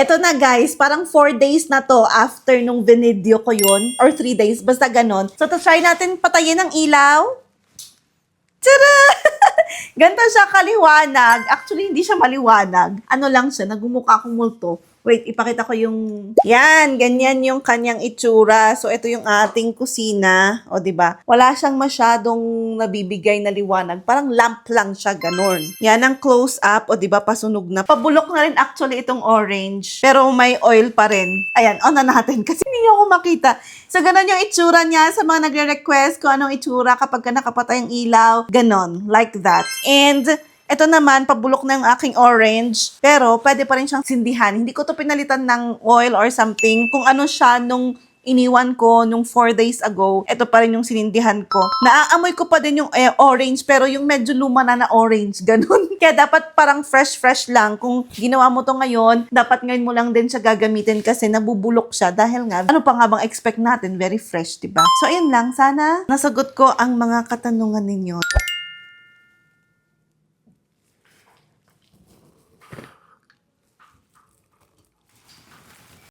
Eto na guys, parang 4 days na to after nung video ko yun. Or 3 days, basta ganon. So, try natin patayin ang ilaw. Tara! Ganito siya kaliwanag. Actually, hindi siya maliwanag. Ano lang siya, nagmumukha akong multo. Wait, ipakita ko yung... Yan, ganyan yung kanyang itsura. So, ito yung ating kusina. O, diba? Wala siyang masyadong nabibigay na liwanag. Parang lamp lang siya, ganun. Yan ang close-up. O, diba? Pasunog na. Pabulok na rin actually itong orange. Pero may oil pa rin. Ayan, on na natin. Kasi hindi niyo ako makita. So, ganun yung itsura niya sa mga nagre-request kung anong itsura kapag ka nakapatay ang ilaw. Ganon. Like that. And... ito naman, pabulok na yung aking orange. Pero, pwede pa rin siyang sindihan. Hindi ko to pinalitan ng oil or something. Kung ano siya nung iniwan ko nung 4 days ago, ito pa rin yung sinindihan ko. Naaamoy ko pa din yung orange, pero yung medyo luma na orange. Ganun. Kaya dapat parang fresh lang. Kung ginawa mo to ngayon, dapat ngayon mo lang din siya gagamitin kasi nabubulok siya. Dahil nga, ano pa nga bang expect natin? Very fresh, diba? So, ayun lang. Sana nasagot ko ang mga katanungan ninyo.